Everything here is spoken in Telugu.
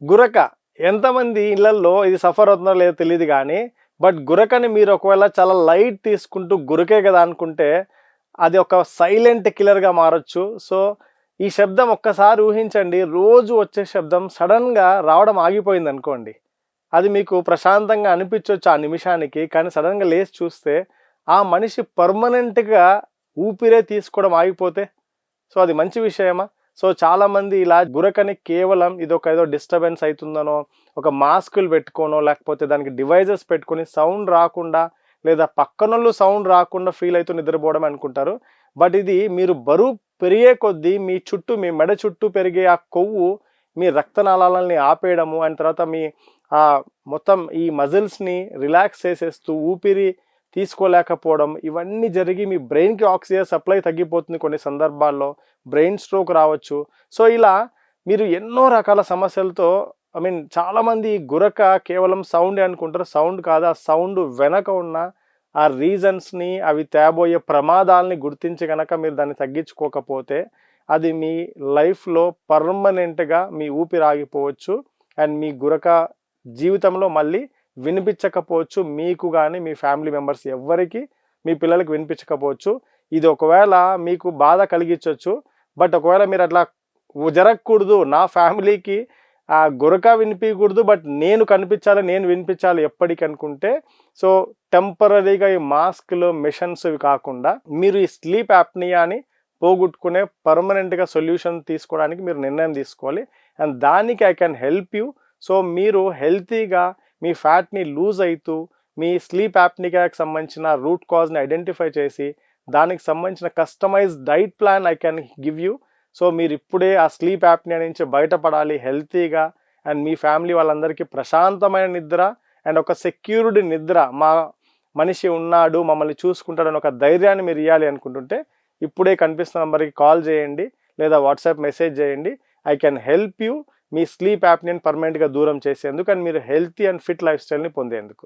గురక ఎంతమంది ఇళ్లల్లో ఇది సఫర్ అవుతున్నారో లేదో తెలియదు కానీ బట్ గురకని మీరు ఒకవేళ చాలా లైట్ తీసుకుంటూ గురకే కదా అనుకుంటే అది ఒక సైలెంట్ కిల్లర్గా మారచ్చు. సో ఈ శబ్దం ఒక్కసారి ఊహించండి, రోజు వచ్చే శబ్దం సడన్గా రావడం ఆగిపోయింది అనుకోండి, అది మీకు ప్రశాంతంగా అనిపించవచ్చు ఆ నిమిషానికి, కానీ సడన్గా లేచి చూస్తే ఆ మనిషి పర్మనెంట్గా ఊపిరే తీసుకోవడం ఆగిపోతే సో అది మంచి విషయమా? సో చాలామంది ఇలా గురకని కేవలం ఇదొక ఏదో డిస్టర్బెన్స్ అవుతుందనో, ఒక మాస్కులు పెట్టుకోనో, లేకపోతే దానికి డివైజెస్ పెట్టుకొని సౌండ్ రాకుండా లేదా పక్కనోళ్ళు సౌండ్ రాకుండా ఫీల్ అవుతూ నిద్రపోవడం అనుకుంటారు. బట్ ఇది మీరు బరువు పెరిగే కొద్దీ మీ చుట్టూ, మీ మెడ చుట్టూ పెరిగే ఆ కొవ్వు మీ రక్తనాళాలని ఆపేయడము, అండ్ తర్వాత మీ మొత్తం ఈ మజిల్స్ని రిలాక్స్ చేసేస్తూ ఊపిరి తీసుకోలేకపోవడం, ఇవన్నీ జరిగి మీ బ్రెయిన్కి ఆక్సిజన్ సప్లై తగ్గిపోతుంది. కొన్ని సందర్భాల్లో బ్రెయిన్ స్ట్రోక్ రావచ్చు. సో ఇలా మీరు ఎన్నో రకాల సమస్యలతో చాలామంది గురక కేవలం సౌండే అనుకుంటారు. సౌండ్ కాదు, ఆ సౌండ్ వెనక ఉన్న ఆ రీజన్స్ని, అవి తేబోయే ప్రమాదాలని గుర్తించి కనుక మీరు దాన్ని తగ్గించుకోకపోతే అది మీ లైఫ్లో పర్మనెంట్గా మీ ఊపిరి ఆగిపోవచ్చు. అండ్ మీ గురక జీవితంలో మళ్ళీ వినిపించకపోవచ్చు. మీకు కానీ మీ ఫ్యామిలీ మెంబర్స్ ఎవ్వరికి, మీ పిల్లలకి వినిపించకపోవచ్చు. ఇది ఒకవేళ మీకు బాధ కలిగించవచ్చు. బట్ ఒకవేళ మీరు అట్లా జరగకూడదు, నా ఫ్యామిలీకి ఆ గురక వినిపించకూడదు బట్ నేను కనిపించాలి, నేను వినిపించాలి ఎప్పటికి అనుకుంటే, సో టెంపరీగా ఈ మాస్క్లు, మిషన్స్ ఇవి కాకుండా మీరు ఈ స్లీప్ యాప్నియాని పోగొట్టుకునే పర్మనెంట్గా సొల్యూషన్ తీసుకోవడానికి మీరు నిర్ణయం తీసుకోవాలి. అండ్ దానికి I can help you. So మీరు హెల్తీగా మీ ఫ్యాట్ని లూజ్ అవుతూ మీ స్లీప్ యాప్నియాకి సంబంధించిన రూట్ కాజ్ని ఐడెంటిఫై చేసి దానికి సంబంధించిన customised diet plan I can give you. So మీరు ఇప్పుడే ఆ స్లీప్ యాప్నియా నుంచి బయటపడాలి హెల్తీగా, అండ్ మీ ఫ్యామిలీ వాళ్ళందరికీ ప్రశాంతమైన నిద్ర అండ్ ఒక సెక్యూర్డ్ నిద్ర, మా మనిషి ఉన్నాడు మమ్మల్ని చూసుకుంటాడని ఒక ధైర్యాన్ని మీరు ఇవ్వాలి అనుకుంటుంటే ఇప్పుడే కనిపిస్తున్న నెంబర్కి కాల్ చేయండి లేదా వాట్సాప్ మెసేజ్ చేయండి. ఐ కెన్ హెల్ప్ యూ మీ స్లీప్ యాప్నియన్ పర్మనెంట్గా దూరం చేసేందుకు అండ్ మీరు హెల్తీ అండ్ ఫిట్ లైఫ్ స్టైల్ని పొందేందుకు.